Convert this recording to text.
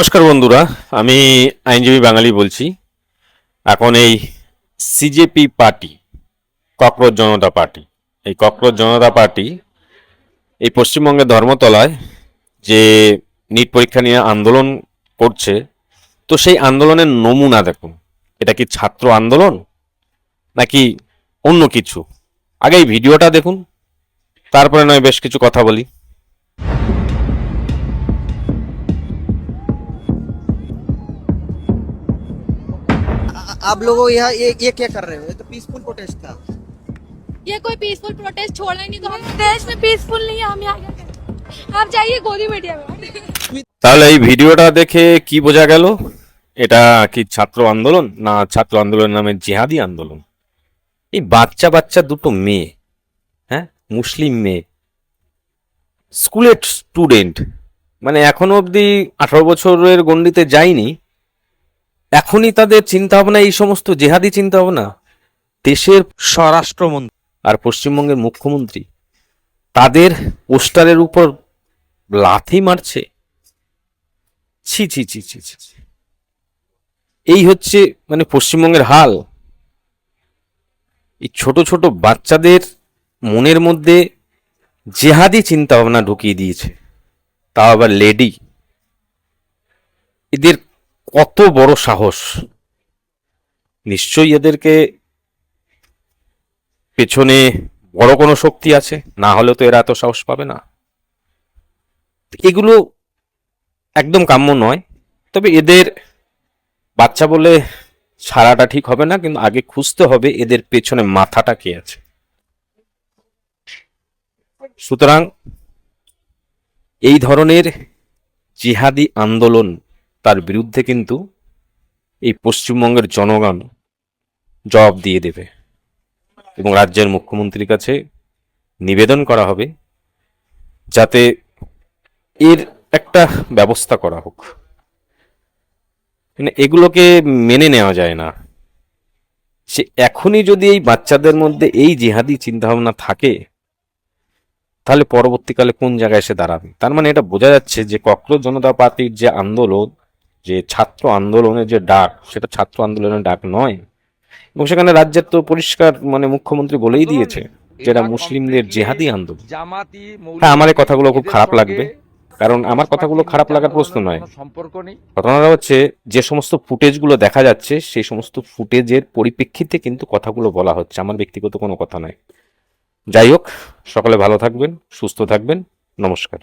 নমস্কার বন্ধুরা, আমি আইনজীবী বাঙালি বলছি। এখন এই সিজেপি পার্টি, ককরোচ জনতা পার্টি, এই ককরোচ জনতা পার্টি এই পশ্চিমবঙ্গের ধর্মতলায় যে নিট পরীক্ষা নিয়ে আন্দোলন করছে, তো সেই আন্দোলনের নমুনা দেখুন। এটা কি ছাত্র আন্দোলন নাকি অন্য কিছু? আগে এই ভিডিওটা দেখুন, তারপরে নয় বেশ কিছু কথা বলি। आप लोगों यहाँ ये क्या कर रहे हो? ये तो पीसफुल प्रोटेस्ट था। ये कोई पीसफुल प्रोटेस्ट छोड़ना ही नहीं, तो हम देश में पीसफुल नहीं है। हम यहाँ क्या करें? आप जाइए गोदी मीडिया में। তাহলে এই ভিডিওটা দেখে কি বোঝা গেল? এটা কি ছাত্র আন্দোলন না ছাত্র আন্দোলন নামে জিহাদি আন্দোলন? এই বাচ্চা বাচ্চা দুটো মেয়ে, হ্যাঁ, মুসলিম মেয়ে, স্কুলের স্টুডেন্ট, মানে এখনো অবধি 18 বছরের গণ্ডিতে যায়নি, এখনই তাদের চিন্তা ভাবনা এই সমস্ত জেহাদি চিন্তা ভাবনা। দেশের স্বরাষ্ট্রমন্ত্রী আর পশ্চিমবঙ্গের মুখ্যমন্ত্রী তাদের পোস্টারের উপর লাথি মারছে। ছি ছি ছি ছি ছি ছি। এই হচ্ছে মানে পশ্চিমবঙ্গের হাল। এই ছোট ছোট বাচ্চাদের মনের মধ্যে জেহাদি চিন্তা ভাবনা ঢুকিয়ে দিয়েছে, তাও আবার লেডি। এদের কত বড় সাহস! নিশ্চয়ই এদেরকে পেছনে বড় কোনো শক্তি আছে, না হলে তো এরা এত সাহস পাবে না। এগুলো একদম কাম্য নয়। তবে এদের বাচ্চা বলে ছাড়াটা ঠিক হবে না, কিন্তু আগে খুঁজতে হবে এদের পেছনে মাথাটা কে আছে। সুতরাং এই ধরনের জিহাদি আন্দোলন, তার বিরুদ্ধে কিন্তু এই পশ্চিমবঙ্গের জনগণ জবাব দিয়ে দেবে এবং রাজ্যের মুখ্যমন্ত্রীর কাছে নিবেদন করা হবে যাতে এর একটা ব্যবস্থা করা হোক। মানে এগুলোকে মেনে নেওয়া যায় না। সে এখনই যদি এই বাচ্চাদের মধ্যে এই জিহাদি চিন্তাভাবনা থাকে, তাহলে পরবর্তীকালে কোন জায়গায় এসে দাঁড়াবে? তার মানে এটা বোঝা যাচ্ছে যে ককরোচ জনতা পার্টির যে আন্দোলন, যে ছাত্র আন্দোলনের যে ডাক, সেটা ছাত্র আন্দোলনের ডাক নয়। এবং সেখানে রাজ্যের তো পরিষ্কার মানে মুখ্যমন্ত্রী বলেই দিয়েছে যেটা মুসলিমদের জেহাদি আন্দোলন। হ্যাঁ, আমার এই কথাগুলো খুব খারাপ লাগবে, কারণ আমার কথাগুলো খারাপ লাগার প্রশ্ন নয়। ঘটনাটা হচ্ছে যে সমস্ত ফুটেজগুলো দেখা যাচ্ছে সেই সমস্ত ফুটেজের পরিপ্রেক্ষিতে কিন্তু কথাগুলো বলা হচ্ছে, আমার ব্যক্তিগত কোনো কথা নয়। যাই হোক, সকলে ভালো থাকবেন, সুস্থ থাকবেন। নমস্কার।